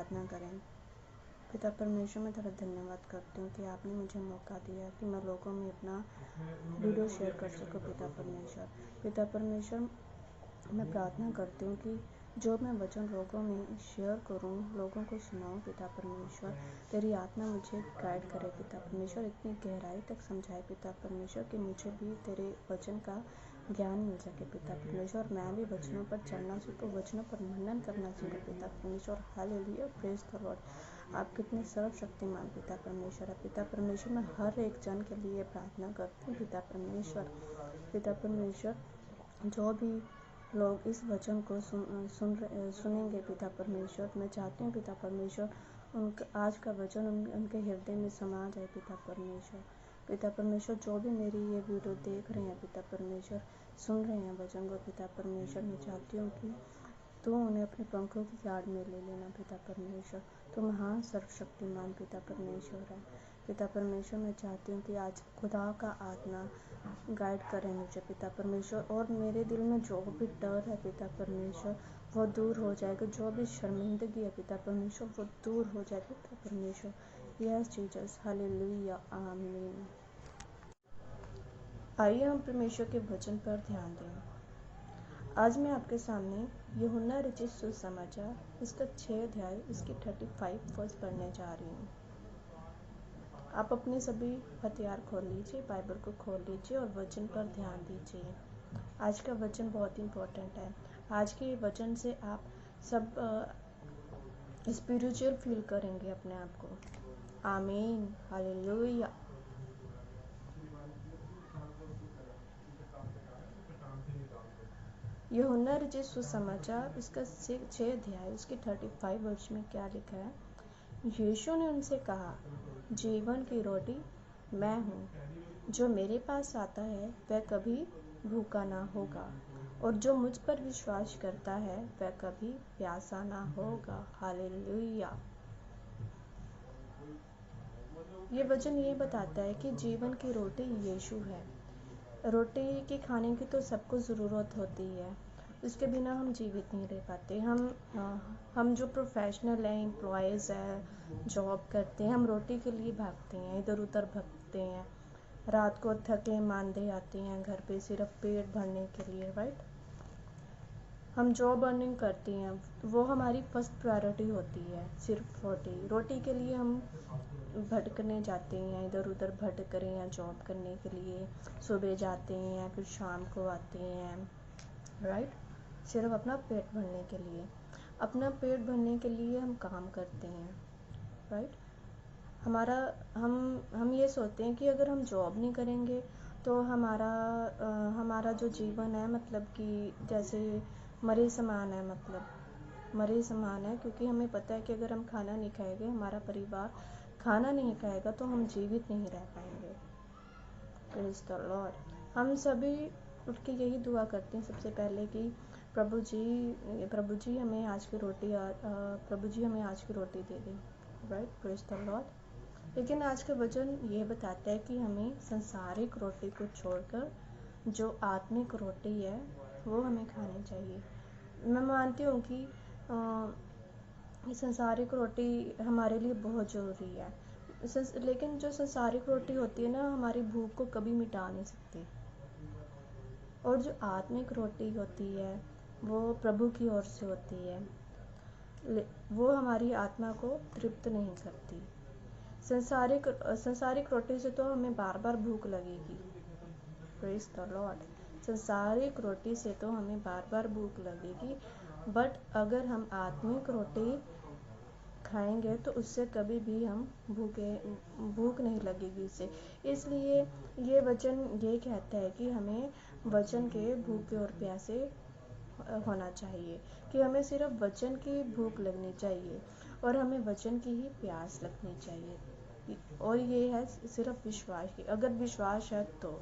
प्रार्थना करें। पिता परमेश्वर, मैं तेरा धन्यवाद करती हूँ कि आपने मुझे मौका दिया कि मैं लोगों में अपना वीडियो शेयर कर सकूँ। पिता परमेश्वर, मैं प्रार्थना करती हूँ कि जो मैं वचन लोगों में शेयर करूँ, लोगों को सुनाऊँ। पिता परमेश्वर, तेरी आत्मा मुझे गाइड करे। पिता परमेश्वर, इतनी गहराई तक समझाए पिता परमेश्वर कि मुझे भी तेरे वचन का ज्ञान मिल सके। पिता परमेश्वर, मैं भी वचनों पर चलना सीखूँ, वचनों पर मनन करना सीखूँ। पिता परमेश्वर, हालेलुया, प्रेज द लॉर्ड। आप कितने सर्वशक्तिमान पिता परमेश्वर है। पिता परमेश्वर, मैं हर एक जन के लिए प्रार्थना करती हूँ। पिता परमेश्वर, जो भी लोग इस वचन को सुनेंगे पिता परमेश्वर, मैं चाहती हूँ पिता परमेश्वर उनका आज का वचन उनके हृदय में समा जाए। पिता परमेश्वर, जो भी मेरी ये वीडियो देख रहे हैं पिता परमेश्वर, सुन रहे हैं वचन को पिता परमेश्वर, मैं चाहती हूँ कि तू उन्हें अपने पंखों की आड़ में ले लेना। पिता परमेश्वर, तू महान सर्वशक्तिमान पिता परमेश्वर है। पिता परमेश्वर, मैं चाहती हूँ कि आज खुदा का आत्मा गाइड करें मुझे पिता परमेश्वर, और मेरे दिल में जो भी डर है पिता परमेश्वर वो दूर हो जाएगा। जो भी शर्मिंदगी है पिता परमेश्वर वो दूर हो जाए पिता परमेश्वर। यस जीसस, हालेलुया, आमीन। आइए हम परमेश्वर के वचन पर ध्यान दें। आज मैं आपके सामने यूहन्ना रचित सुसमाचार इसका 6 अध्याय इसकी 35 वर्स पढ़ने जा रही हूँ। आप अपने सभी हथियार खोल लीजिए, बाइबल को खोल लीजिए और वचन पर ध्यान दीजिए। आज का वचन बहुत इम्पोर्टेंट है। आज के वचन से आप सब स्पिरिचुअल फील करेंगे अपने आप को। आमीन, हालेलुया। यूहन्ना रचित सुसमाचार इसका 6 अध्याय उसके 35 वर्ष में क्या लिखा है। यीशु ने उनसे कहा, जीवन की रोटी मैं हूँ। जो मेरे पास आता है वह कभी भूखा ना होगा, और जो मुझ पर विश्वास करता है वह कभी प्यासा ना होगा। हालेलुया। ये वचन ये बताता है कि जीवन की रोटी यीशु है। रोटी के खाने की तो सबको ज़रूरत होती है, उसके बिना हम जीवित नहीं रह पाते। हम जो प्रोफेशनल हैं, एम्प्लॉयज़ हैं, जॉब करते हैं, हम रोटी के लिए भागते हैं, इधर उधर भागते हैं, रात को थके मांदे आते हैं घर पे सिर्फ पेट भरने के लिए, राइट। हम जॉब अर्निंग करते हैं, वो हमारी फर्स्ट प्रायोरिटी होती है, सिर्फ रोटी के लिए हम भटकने जाते हैं, इधर उधर भटक रहे हैं जॉब करने के लिए। सुबह जाते हैं फिर शाम को आते हैं, राइट, सिर्फ अपना पेट भरने के लिए। अपना पेट भरने के लिए हम काम करते हैं, राइट। हम ये सोचते हैं कि अगर हम जॉब नहीं करेंगे तो हमारा जो जीवन है मतलब कि जैसे मरे समान है, क्योंकि हमें पता है कि अगर हम खाना नहीं खाएंगे, हमारा परिवार खाना नहीं खाएगा तो हम जीवित नहीं रह पाएंगे। Praise the Lord. हम सभी उठ के यही दुआ करते हैं सबसे पहले कि प्रभु जी हमें आज की रोटी दे दें, राइट। Praise the Lord. लेकिन आज का वचन ये बताता है कि हमें संसारिक रोटी को छोड़कर जो आत्मिक रोटी है वो हमें खानी चाहिए। मैं मानती हूँ कि संसारिक रोटी हमारे लिए बहुत ज़रूरी है, लेकिन जो संसारिक रोटी होती है ना, हमारी भूख को कभी मिटा नहीं सकती। और जो आत्मिक रोटी होती है वो प्रभु की ओर से होती है, वो हमारी आत्मा को तृप्त नहीं करती। संसारिक रोटी से तो हमें बार बार भूख लगेगी। Praise the Lord. संसारिक रोटी से तो हमें बार बार भूख लगेगी, बट अगर हम आत्मिक रोटी खाएंगे तो उससे कभी भी हम भूख नहीं लगेगी उससे। इसलिए ये वचन ये कहता है कि हमें वचन के भूखे और प्यासे होना चाहिए, कि हमें सिर्फ वचन की भूख लगनी चाहिए और हमें वचन की ही प्यास लगनी चाहिए। और ये है सिर्फ विश्वास की। अगर विश्वास है तो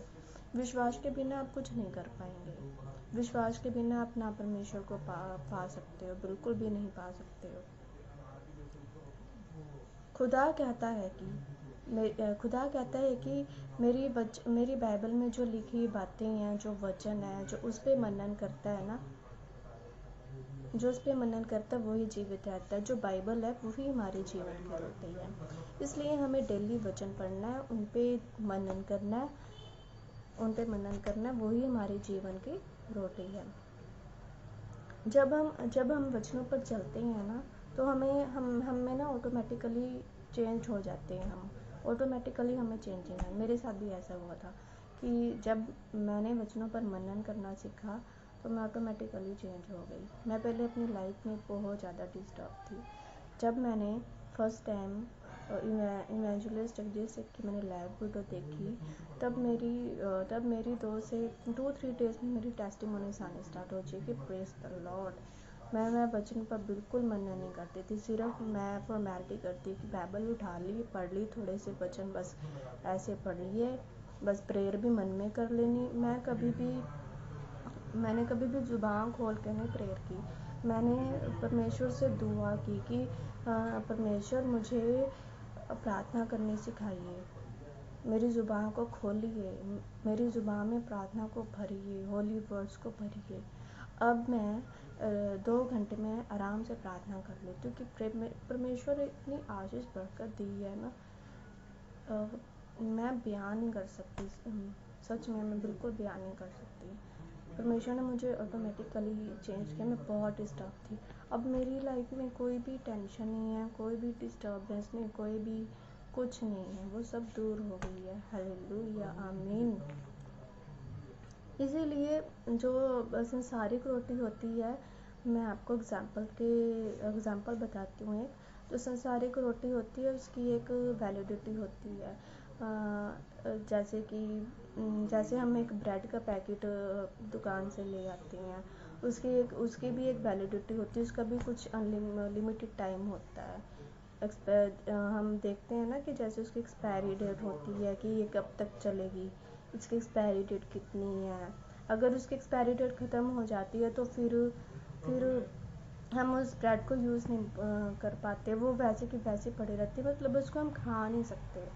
विश्वास के बिना आप कुछ नहीं कर पाएंगे। विश्वास के बिना आप ना परमेश्वर को पा सकते हो, बिल्कुल भी नहीं पा सकते हो। खुदा कहता है कि मेरी बाइबल में जो लिखी बातें हैं, जो वचन है, जो उस पे मनन करता है ना, जो उस पर मनन करता है वही जीवित रहता है। जो बाइबल है वही हमारे जीवन की रोटी है। इसलिए हमें डेली वचन पढ़ना है, उन पे मनन करना है, वही हमारे जीवन की रोटी है। जब हम वचनों पर चलते हैं ना, तो हमें ना ऑटोमेटिकली चेंज हो जाते हैं। हम ऑटोमेटिकली हमें चेंजिंग है। मेरे साथ भी ऐसा हुआ था कि जब मैंने वचनों पर मनन करना सीखा तो मैं ऑटोमेटिकली चेंज हो गई। मैं पहले अपनी लाइफ में बहुत ज़्यादा डिस्टर्ब थी। जब मैंने फर्स्ट टाइम इवेंजुअलिस्ट जगजीत सिंह की मैंने लाइव वीडियो देखी, तब मेरी 2-3 डेज में मेरी टेस्टिमोनीज आने स्टार्ट हो गई कि प्रेज द लॉर्ड। मैं वचन पर बिल्कुल मनन नहीं करती थी। सिर्फ मैं फॉर्मेलिटी करती कि बाइबल उठा ली, पढ़ ली, थोड़े से वचन बस ऐसे पढ़ लिए, बस प्रेयर भी मन में कर लेनी। मैंने कभी भी ज़ुबान खोल के नहीं प्रेयर की। मैंने परमेश्वर से दुआ की कि परमेश्वर मुझे प्रार्थना करनी सिखाइए, मेरी ज़ुबान को खोलिए, मेरी ज़ुबान में प्रार्थना को भरिए, होली वर्ड्स को भरिए। अब मैं 2 घंटे में आराम से प्रार्थना कर लेती हूँ कि परमेश्वर ने इतनी आशीष बरकत दी है ना, मैं बयान नहीं कर सकती। सच में मैं बिल्कुल बयान नहीं कर सकती। परमेश्वर ने मुझे ऑटोमेटिकली चेंज किया। मैं बहुत डिस्टर्ब थी। अब मेरी लाइफ में कोई भी टेंशन नहीं है, कोई भी डिस्टर्बेंस नहीं, कोई भी कुछ नहीं है, वो सब दूर हो गई है। हालेलुया, आमीन। इसीलिए जो संसारिक रोटी होती है, मैं आपको एग्जांपल बताती हूँ। एक जो संसारिक रोटी होती है उसकी एक वैलिडिटी होती है। जैसे हम एक ब्रेड का पैकेट दुकान से ले आते हैं, उसकी भी एक वैलिडिटी होती है, उसका भी कुछ लिमिटेड टाइम होता है। हम देखते हैं ना कि जैसे उसकी एक्सपायरी डेट होती है कि ये कब तक चलेगी, इसकी एक्सपायरी डेट कितनी है। अगर उसकी एक्सपायरी डेट ख़त्म हो जाती है तो फिर हम उस ब्रेड को यूज़ नहीं कर पाते, वो वैसे की वैसे पड़ी रहती है, मतलब उसको हम खा नहीं सकते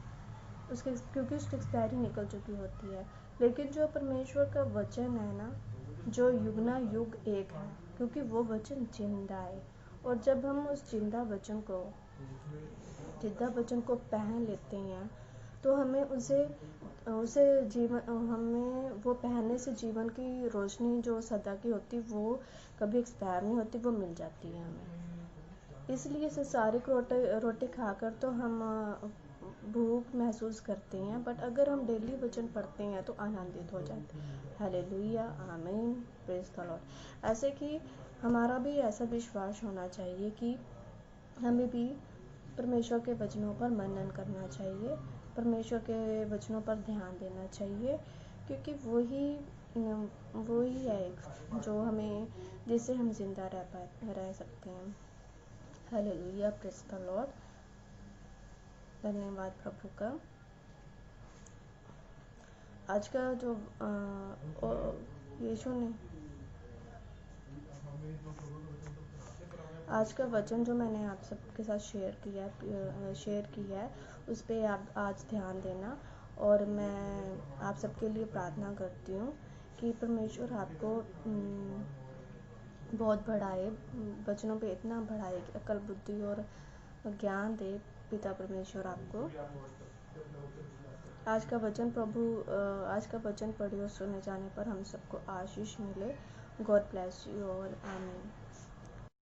क्योंकि उसकी एक्सपायरी निकल चुकी होती है। लेकिन जो परमेश्वर का वचन है ना, जो युगना युग एक है, क्योंकि वो वचन जिंदा है। और जब हम उस जिंदा वचन को पहन लेते हैं तो हमें हमें वो पहनने से जीवन की रोशनी जो सदा की होती वो कभी एक्सपायर नहीं होती, वो मिल जाती है हमें। इसलिए संसारिक रोटी खाकर तो हम भूख महसूस करते हैं, बट अगर हम डेली वचन पढ़ते हैं तो आनंदित हो जाते हैं। हालेलुया, आमीन, प्रेज द लॉर्ड। ऐसे कि हमारा भी ऐसा विश्वास होना चाहिए कि हमें भी परमेश्वर के वचनों पर मनन करना चाहिए, परमेश्वर के वचनों पर ध्यान देना चाहिए, क्योंकि वही है एक जो हमें, जिससे हम जिंदा रह सकते हैं। Hallelujah, praise the Lord. धन्यवाद प्रभु का। आज का जो यीशु ने आज का वचन जो मैंने आप सबके साथ शेयर किया है उस पर आप आज ध्यान देना। और मैं आप सबके लिए प्रार्थना करती हूँ कि परमेश्वर आपको बहुत बढ़ाए, वचनों पे इतना बढ़ाए कि अकल, बुद्धि और ज्ञान दे पिता परमेश्वर आपको। आज का वचन पढ़े और सुने जाने पर हम सबको आशीष मिले। गॉड ब्लेस यू और आमीन।